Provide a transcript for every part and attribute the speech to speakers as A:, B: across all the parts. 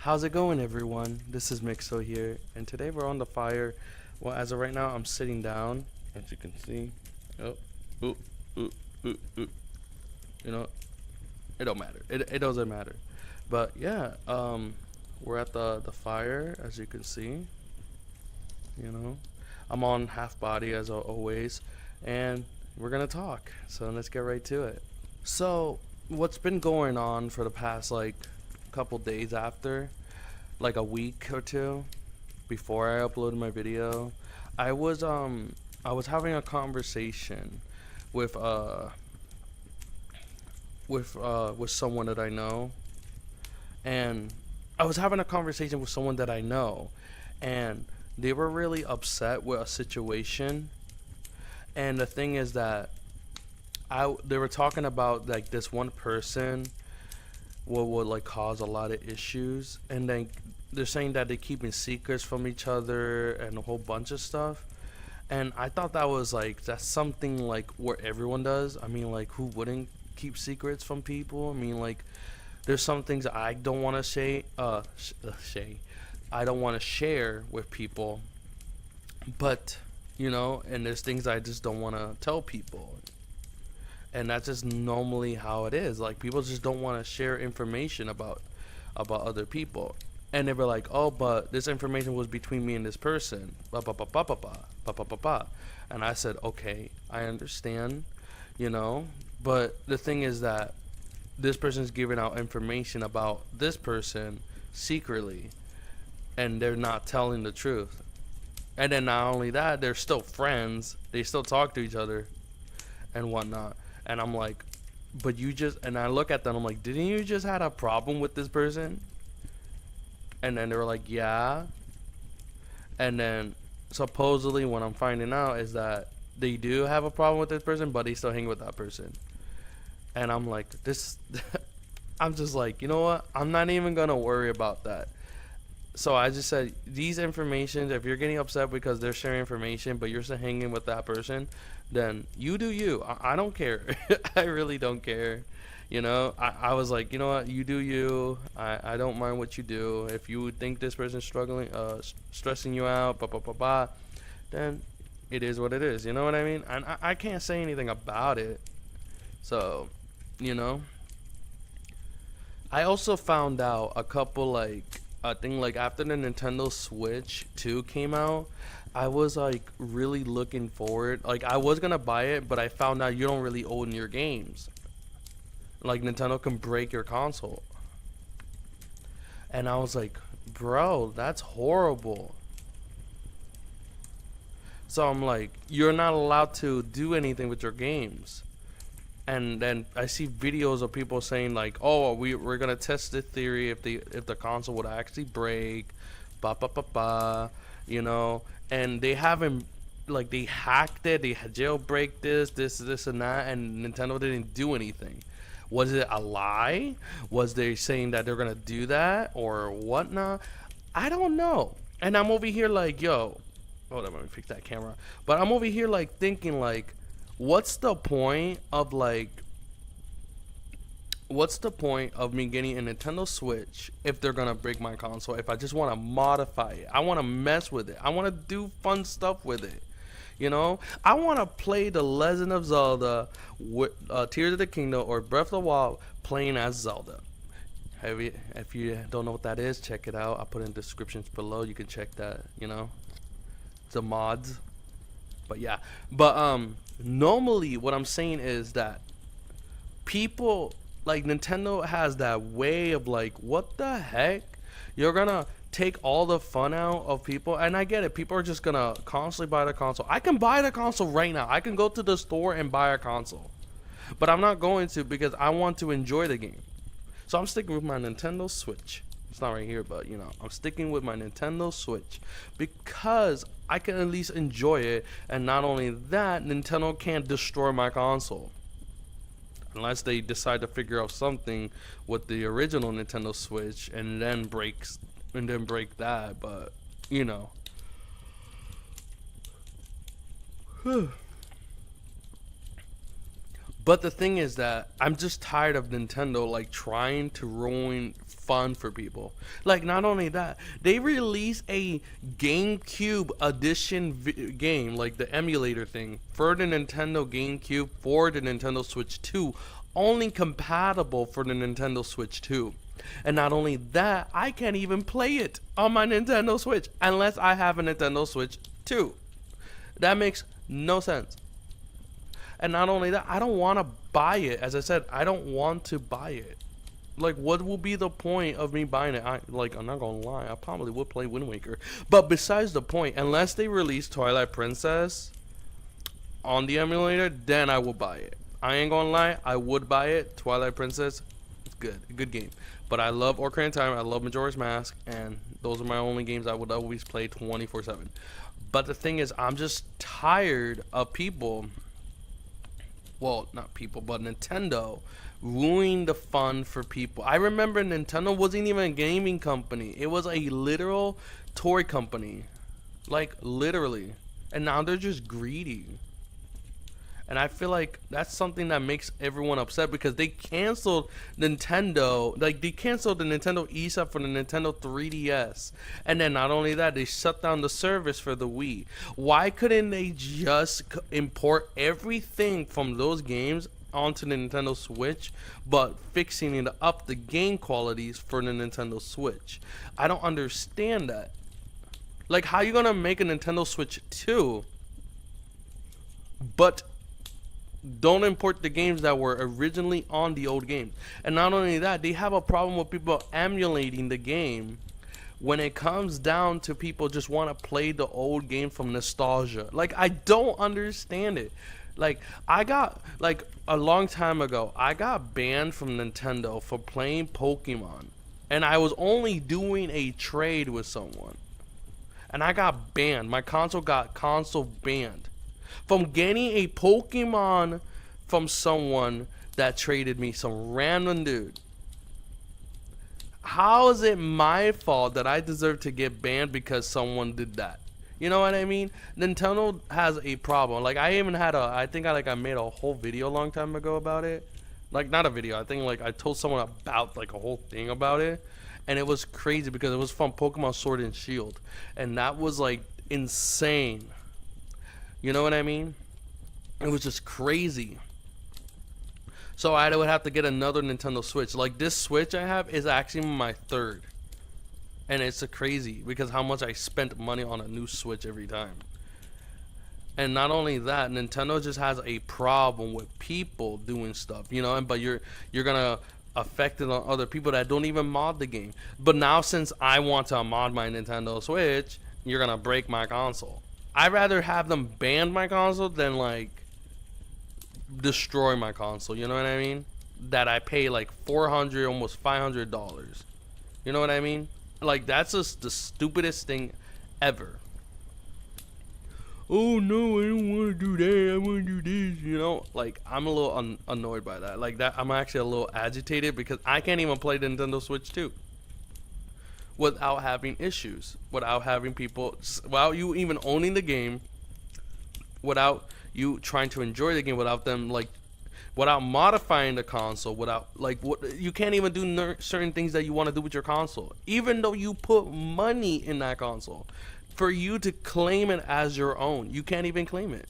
A: How's it going, everyone? This is Mixo here, and today we're on the fire. Well, as of right now, I'm sitting down, as you can see. Oh, ooh, ooh, ooh, ooh. You know, it don't matter. It doesn't matter. But yeah, we're at the fire, as you can see. You know, I'm on half body as always, and we're gonna talk. So let's get right to it. So, what's been going on for the past like couple days after, like a week or two before I uploaded my video, I was I was having a conversation with with someone that I know, and I was having a conversation with someone that I know, and they were really upset with a situation. And the thing is that they were talking about like this one person what would like cause a lot of issues, and then they're saying that they're keeping secrets from each other and a whole bunch of stuff. And I thought that was like that's something like what everyone does. I mean, like, who wouldn't keep secrets from people? I mean, like, there's some things I don't want to I don't want to share with people, but and there's things I just don't want to tell people. And that's just normally how it is. Like, people just don't want to share information about other people. And they were like, oh, but this information was between me and this person, ba ba ba ba ba ba ba ba ba ba. And I said, okay, I understand, but the thing is that this person's giving out information about this person secretly, and they're not telling the truth. And then not only that, they're still friends, they still talk to each other and whatnot. And I'm like, but and I look at them, I'm like, didn't you just had a problem with this person? And then they were like, yeah. And then supposedly what I'm finding out is that they do have a problem with this person, but they still hang with that person. And I'm like, I'm just like, you know what? I'm not even going to worry about that. So I just said, these information, if you're getting upset because they're sharing information, but you're still hanging with that person, then you do you. I don't care. I really don't care. I was like, you know what? You do you. I don't mind what you do. If you think this person's struggling, stressing you out, then it is what it is. You know what I mean? And I can't say anything about it. So, I also found out a couple I think like after the Nintendo Switch 2 came out, I was like really looking forward. Like, I was gonna buy it, but I found out you don't really own your games. Like, Nintendo can break your console. And I was like, bro, that's horrible. So I'm like, you're not allowed to do anything with your games. And then I see videos of people saying like, oh, we're gonna test the theory if the console would actually break, and they haven't, like, they hacked it, they jailbreak this and that, and Nintendo didn't do anything. Was it a lie? Was they saying that they're gonna do that or whatnot? I don't know. And I'm over here like, yo, hold on, let me fix that camera. But I'm over here like thinking like, what's the point of me getting a Nintendo Switch if they're gonna break my console? If I just want to modify it, I want to mess with it, I want to do fun stuff with it. I want to play the Legend of Zelda, Tears of the Kingdom, or Breath of the Wild playing as Zelda. If you don't know what that is, check it out. I'll put it in the descriptions below. You can check that. The mods. But yeah, normally what I'm saying is that people, like, Nintendo has that way of like, what the heck, you're gonna take all the fun out of people. And I get it, people are just gonna constantly buy the console. I can buy the console right now. I can go to the store and buy a console, but I'm not going to, because I want to enjoy the game. So I'm sticking with my Nintendo Switch. It's not right here, but I'm sticking with my Nintendo Switch because I can at least enjoy it. And not only that, Nintendo can't destroy my console unless they decide to figure out something with the original Nintendo Switch and then break that. But But the thing is that I'm just tired of Nintendo like trying to ruin fun for people. Like, not only that, they released a GameCube edition game, like the emulator thing, for the Nintendo GameCube for the Nintendo Switch 2, only compatible for the Nintendo Switch 2. And not only that, I can't even play it on my Nintendo Switch unless I have a Nintendo Switch 2. That makes no sense. And not only that, I don't want to buy it. As I said, I don't want to buy it. Like, what will be the point of me buying it? I'm not gonna lie, I probably would play Wind Waker. But besides the point, unless they release Twilight Princess on the emulator, then I will buy it. I ain't gonna lie, I would buy it. Twilight Princess, it's good game. But I love Ocarina of Time, I love Majora's Mask, and those are my only games I would always play 24/7. But the thing is, I'm just tired of people, well, not people, but Nintendo ruining the fun for people. I remember Nintendo wasn't even a gaming company. It was a literal toy company. Like, literally. And now they're just greedy. And I feel like that's something that makes everyone upset, because they canceled Nintendo. Like, they canceled the Nintendo eShop for the Nintendo 3DS. And then not only that, they shut down the service for the Wii. Why couldn't they just import everything from those games onto the Nintendo Switch, but fixing it up the game qualities for the Nintendo Switch? I don't understand that. Like, how you gonna make a Nintendo Switch 2, but don't import the games that were originally on the old games? And not only that, they have a problem with people emulating the game when it comes down to people just want to play the old game from nostalgia. Like, I don't understand it. Like, I got, like, a long time ago, I got banned from Nintendo for playing Pokemon, and I was only doing a trade with someone, and I got banned. My console got banned from getting a Pokemon from someone that traded me, some random dude. How is it my fault that I deserve to get banned because someone did that? You know what I mean? Nintendo has a problem. Like, I even had I think I made a whole video a long time ago about it. Like, not a video, I think like I told someone about like a whole thing about it. And it was crazy because it was from Pokemon Sword and Shield. And that was like insane. You know what I mean? It was just crazy. So I would have to get another Nintendo Switch. Like, this Switch I have is actually my third. And it's crazy because how much I spent money on a new Switch every time. And not only that, Nintendo just has a problem with people doing stuff, you know, but you're gonna affect it on other people that don't even mod the game. But now, since I want to mod my Nintendo Switch, you're gonna break my console. I'd rather have them ban my console than like destroy my console. You know what I mean? That I pay like $400, almost $500. You know what I mean? Like, that's just the stupidest thing ever. Oh no, I don't want to do that. I want to do this. You know, like, I'm a little annoyed by that. Like, that I'm actually a little agitated because I can't even play the Nintendo Switch 2 without having issues, without having people, without you even owning the game, without you trying to enjoy the game, without them, like, without modifying the console, without, like, you can't even do certain things that you want to do with your console, even though you put money in that console. For you to claim it as your own, you can't even claim it.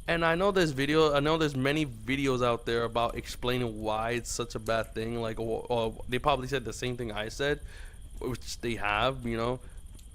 A: And I know there's many videos out there about explaining why it's such a bad thing. Like, they probably said the same thing I said, which they have, you know.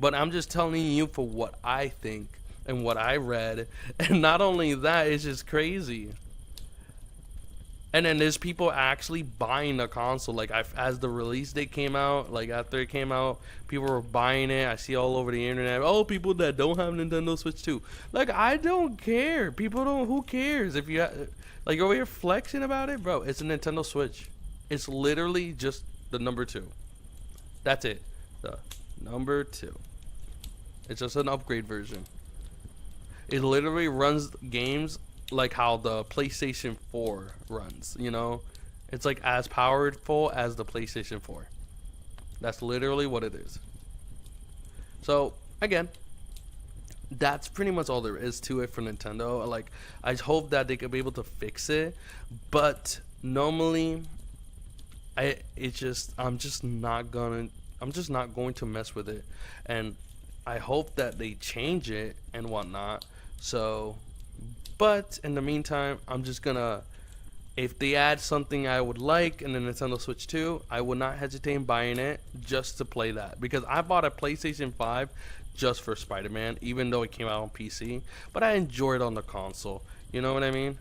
A: But I'm just telling you for what I think and what I read. And not only that, it's just crazy. And then there's people actually buying the console. Like, as the release date came out, like after it came out, people were buying it. I see all over the internet. Oh, people that don't have Nintendo Switch 2. Like, I don't care. People don't. Who cares if you like, you're over here flexing about it, bro? It's a Nintendo Switch. It's literally just the number 2. That's it. The number 2. It's just an upgrade version. It literally runs games like how the PlayStation 4 runs, you know? It's like as powerful as the PlayStation 4. That's literally what it is. So, again, that's pretty much all there is to it for Nintendo. Like, I hope that they could be able to fix it, but normally I'm just not going to mess with it. And I hope that they change it and whatnot. So, but in the meantime, I'm just gonna, if they add something I would like in the Nintendo Switch 2, I would not hesitate in buying it just to play that. Because I bought a PlayStation 5 just for Spider-Man, even though it came out on PC. But I enjoyed it on the console. You know what I mean?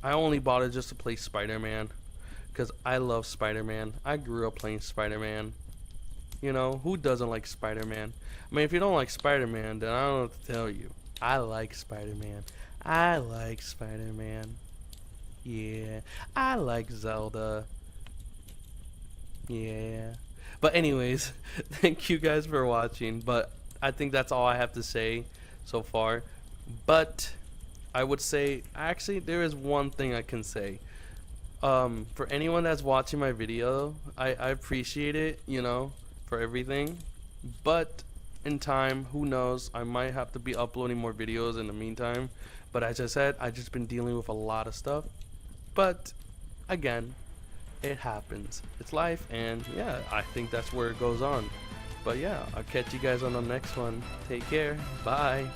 A: I only bought it just to play Spider-Man. Because I love Spider-Man. I grew up playing Spider-Man. You know, who doesn't like Spider-Man? I mean, if you don't like Spider-Man, then I don't know what to tell you. I like Spider-Man. I like Spider-Man. Yeah. I like Zelda. Yeah. But anyways, thank you guys for watching. But I think that's all I have to say so far. But I would say, actually, there is one thing I can say. For anyone that's watching my video, I appreciate it, you know, for everything. But in time, who knows, I might have to be uploading more videos in the meantime. But as I said, I've just been dealing with a lot of stuff. But again, it happens. It's life, and yeah, I think that's where it goes on. But yeah, I'll catch you guys on the next one. Take care. Bye.